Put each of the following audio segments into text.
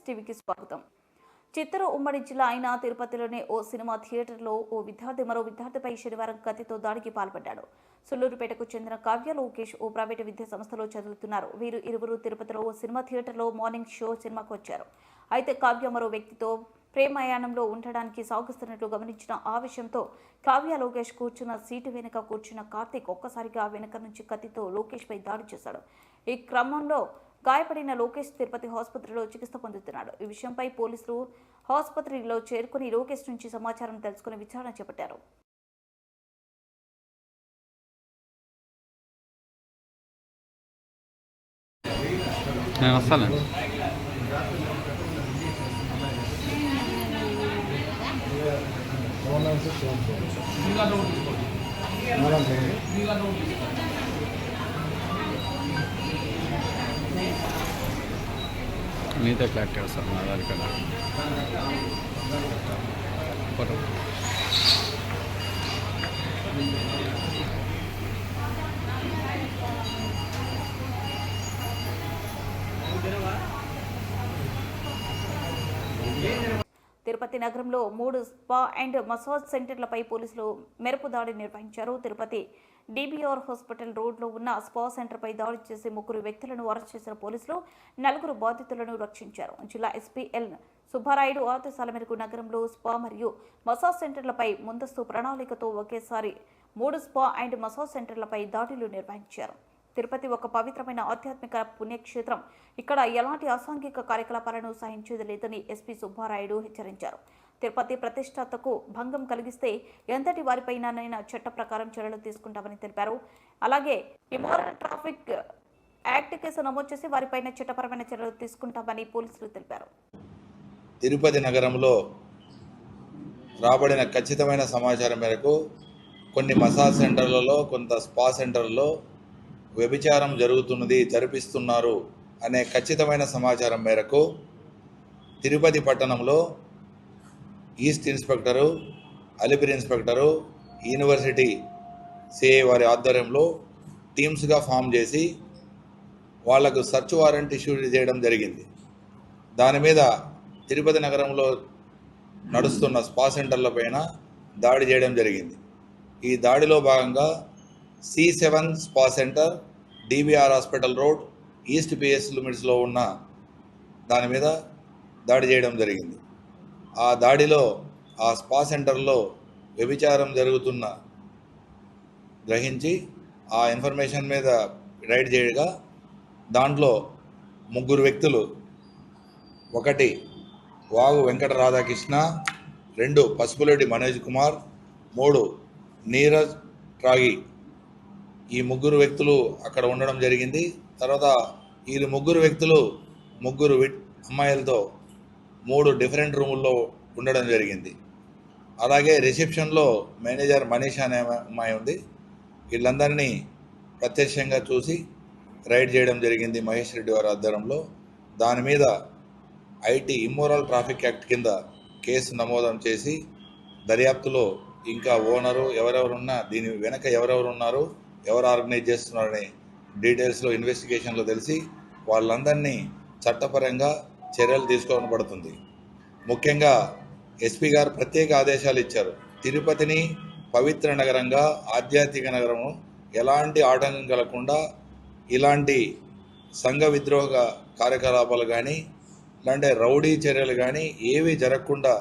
టీవీకి స్వాగతం. చిత్తూరు ఉమ్మడి జిల్లా అయిన తిరుపతిలోని ఓ సినిమా థియేటర్లో ఓ విద్యార్థి మరో విద్యార్థిపై శనివారం కత్తితో దాడికి పాల్పడ్డాడు. సుళ్లూరుపేటకు చెందిన కావ్య లోకేష్ ఓ ప్రైవేటు విద్యా సంస్థలో చదువుతున్నారు. వీరు ఇరువురు తిరుపతిలో ఓ సినిమా థియేటర్లో మార్నింగ్ షో సినిమాకు వచ్చారు. అయితే కావ్య మరో వ్యక్తితో ప్రేమాయాణంలో ఉండడానికి సాగుతున్నట్లు గమనించిన ఆ విషయంతో కావ్య లోకేష్ కూర్చున్న సీటు వెనుక కూర్చున్న కార్తీక్ ఒక్కసారిగా వెనుక నుంచి కత్తితో లోకేష్ పై దాడి చేశాడు. ఈ క్రమంలో గాయపడిన లోకేష్ తిరుపతి ఆసుపత్రిలో చికిత్స పొందుతున్నాడు. ఈ విషయంపై పోలీసులు ఆసుపత్రిలో చేరుకుని లోకేష్ నుంచి సమాచారం తెలుసుకుని విచారణ చేపట్టారు. మీతో క్లారిటీ వస్తాను ఆధార్ కార్డు ఫోటో తిరుపతి నగరంలో 3 స్పా అండ్ మసాజ్ సెంటర్లపై పోలీసులు మెరుపు దాడి నిర్వహించారు. తిరుపతి డిబిఆర్ హాస్పిటల్ రోడ్లో ఉన్న స్పా సెంటర్పై దాడి చేసి 3 వ్యక్తులను అరెస్ట్ చేసిన పోలీసులు 4 బాధితులను రక్షించారు. జిల్లా ఎస్పీ ఎల్ సుబ్బారాయుడు ఆదేశాల మేరకు నగరంలో స్పా మరియు మసాజ్ సెంటర్లపై ముందస్తు ప్రణాళికతో ఒకేసారి 3 స్పా అండ్ మసాజ్ సెంటర్లపై దాడులు నిర్వహించారు. తిరుపతి ఒక పవిత్రమైన ఆధ్యాత్మిక పుణ్యక్షేత్రం. ఇక్కడ ఎలాంటి అసాంఘిక కార్యకలాపాలను సహించేది లేదని ఎస్పీ సుబ్బారాయుడు హెచ్చరించారు. తిరుపతి ప్రతిష్టతకు భంగం కలిగిస్తే ఎంతటి వారిపైనైనా చట్ట ప్రకారం చర్యలు తీసుకుంటామని తెలిపారు. అలాగే ఇమ్మోరల్ ట్రాఫిక్ యాక్ట్ కేసు నమోదు చేసి వారిపైన చట్టపరమైన చర్యలు తీసుకుంటామని పోలీసులు తెలిపారు. తిరుపతి నగరంలో రాబడిన ఖచ్చితమైన సమాచారం మేరకు కొన్ని మసాజ్ సెంటర్లలో కొంత స్పా సెంటర్లలో వ్యభిచారం జరిపిస్తున్నారు అనే ఖచ్చితమైన సమాచారం మేరకు తిరుపతి పట్టణంలో east inspector, Alipiri inspector, university CI వారి ఆధ్వర్యంలో టీమ్స్గా ఫామ్ చేసి వాళ్లకు సర్చ్ వారెంట్ ఇష్యూ చేయడం జరిగింది. దాని మీద తిరుపతి నగరంలో నడుస్తున్న స్పా సెంటర్లపైన దాడి చేయడం జరిగింది. ఈ దాడిలో భాగంగా C7 spa centre, DBR hospital road, east PS లిమిట్స్లో ఉన్న దాని మీద దాడి చేయడం జరిగింది. ఆ దాడిలో ఆ స్పా సెంటర్లో వ్యభిచారం జరుగుతున్న గ్రహించి ఆ ఇన్ఫర్మేషన్ మీద రైడ్ చేయగా దాంట్లో 3 వ్యక్తులు, 1 వాగు వెంకట రాధాకృష్ణ, 2 పసుపులేటి మనోజ్ కుమార్, 3 నీరజ్ ట్రాగి, ఈ 3 వ్యక్తులు అక్కడ ఉండడం జరిగింది. తర్వాత ఈ 3 వ్యక్తులు 3 అమ్మాయిలతో 3 డిఫరెంట్ రూముల్లో ఉండడం జరిగింది. అలాగే రిసెప్షన్లో మేనేజర్ మనీషా అనే అమ్మాయి ఉంది. వీళ్ళందరినీ ప్రత్యక్షంగా చూసి రైడ్ చేయడం జరిగింది మహేష్ రెడ్డి వారి ఆధ్వర్యంలో. దాని మీద ఐటీ ఇమ్మోరల్ ట్రాఫిక్ యాక్ట్ కింద కేసు నమోదం చేసి దర్యాప్తులో ఇంకా ఓనరు ఎవరెవరున్నా, దీని వెనక ఎవరెవరున్నారు, ఎవరు ఆర్గనైజ్ చేస్తున్నారనే డీటెయిల్స్లో ఇన్వెస్టిగేషన్లో తెలిసి వాళ్ళందరినీ చట్టపరంగా చర్యలు తీసుకోబడుతుంది. ముఖ్యంగా ఎస్పీ గారు ప్రత్యేక ఆదేశాలు ఇచ్చారు. తిరుపతిని పవిత్ర నగరంగా, ఆధ్యాత్మిక నగరము, ఎలాంటి ఆటంకం కలగకుండా ఇలాంటి సంఘ విద్రోహ కార్యకలాపాలు కానీ, ఇలాంటి రౌడీ చర్యలు కానీ ఏవి జరగకుండా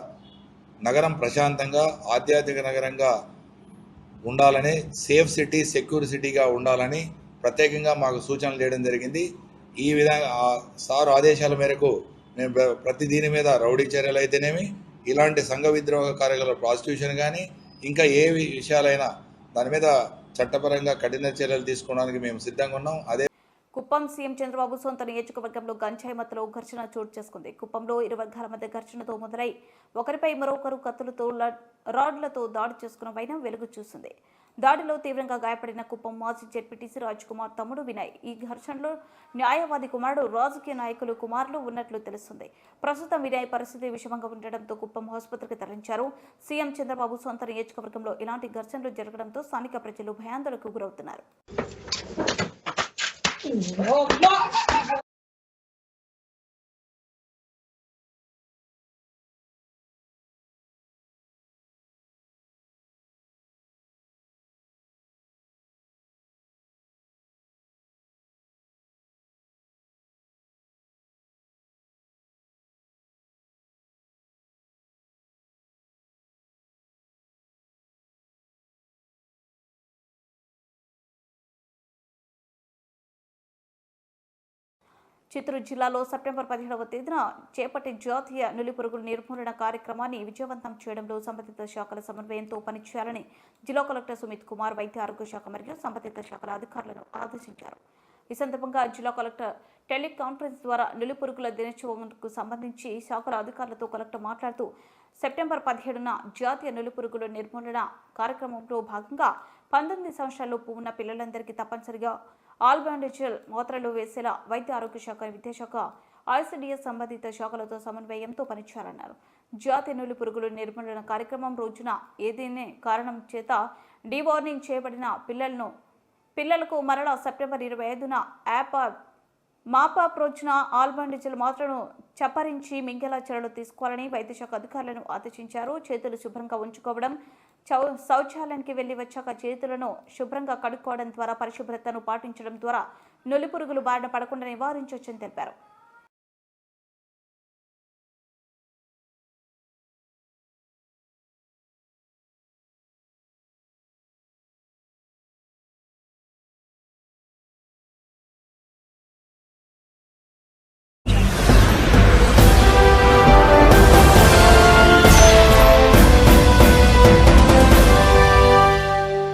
నగరం ప్రశాంతంగా ఆధ్యాత్మిక నగరంగా ఉండాలని, సేఫ్ సిటీ, సెక్యూర్ సిటీగా ఉండాలని ప్రత్యేకంగా మాకు సూచనలు చేయడం జరిగింది. ఈ విధంగా సార్ ఆదేశాల మేరకు మేము ప్రతి దీని మీద రౌడీ చర్యలు అయితేనేమి, ఇలాంటి సంఘ విద్రోహ కార్యకలాపాల ప్రాసిక్యూషన్ కానీ ఇంకా ఏ విషయాలైనా దాని మీద చట్టపరంగా కఠిన చర్యలు తీసుకోవడానికి మేము సిద్ధంగా ఉన్నాం. అదే కుప్పం సీఎం చంద్రబాబు సొంత నియోజకవర్గంలో గంజాయి మత్తులో ఘర్షణ చోటు చేసుకుంది. కుప్పంలో 2 వర్గాల మధ్య ఘర్షణతో మొదలై ఒకరిపై మరొకరు కత్తులతో, రాడ్లతో దాడి చేసుకున్న వైనం వెలుగు చూసింది. దాడిలో తీవ్రంగా గాయపడిన కుప్పం మాజీ జెడ్పీటీసీ రాజ్ కుమార్ తమ్ముడు వినయ్. ఈ ఘర్షణలో న్యాయవాది కుమారుడు, రాజకీయ నాయకులు కుమారులు ఉన్నట్లు తెలుస్తుంది. ప్రస్తుతం వినయ్ పరిస్థితి విషమంగా ఉండడంతో కుప్పం ఆసుపత్రికి తరలించారు. సీఎం చంద్రబాబు సొంత నియోజకవర్గంలో ఇలాంటి ఘర్షణలు జరగడంతో స్థానిక ప్రజలు భయాందోళనకు గురవుతున్నారు. చిత్తూరు జిల్లాలో సెప్టెంబర్ 17వ తేదీన చేపట్టే జాతీయ నులిపురుగుల నిర్మూలన కార్యక్రమాన్ని విజయవంతం చేయడంలో సంబంధిత శాఖల సమన్వయంతో పనిచేయాలని జిల్లా కలెక్టర్ సుమిత్ కుమార్ వైద్య ఆరోగ్య శాఖ మరియు సంబంధిత శాఖల అధికారులను ఆదేశించారు. ఈ సందర్భంగా జిల్లా కలెక్టర్ టెలికాన్ఫరెన్స్ ద్వారా నులిపురుగుల దినోత్సవంకు సంబంధించి శాఖల అధికారులతో కలెక్టర్ మాట్లాడుతూ సెప్టెంబర్ 17న జాతీయ నులిపురుగుల నిర్మూలన కార్యక్రమంలో భాగంగా 19 సంవత్సరాలలోపు ఉన్న పిల్లలందరికీ తప్పనిసరిగా ఆల్బాండజల్ మాత్రలు వేసేలా వైద్య ఆరోగ్య శాఖ, విద్యాశాఖ, ఐసిడిఎస్ సంబంధిత శాఖలతో సమన్వయంతో పనిచేయాలన్నారు. జాతీయ నులిపురుగుల నిర్మూలన కార్యక్రమం రోజున ఏదైనా కారణం చేత డీవార్నింగ్ చేయబడిన పిల్లలకు మరలా సెప్టెంబర్ 25న మాపాప్ రోజున ఆల్బాండజల్ మాత్రను చప్పరించి మింగేలా చర్యలు తీసుకోవాలని వైద్యశాఖ అధికారులను ఆదేశించారు. చేతులు శుభ్రంగా ఉంచుకోవడం, శౌచాలయానికి వెళ్లి వచ్చాక చేతులను శుభ్రంగా కడుక్కోవడం ద్వారా పరిశుభ్రతను పాటించడం ద్వారా నులిపురుగులు బారిన పడకుండా నివారించవచ్చని తెలిపారు.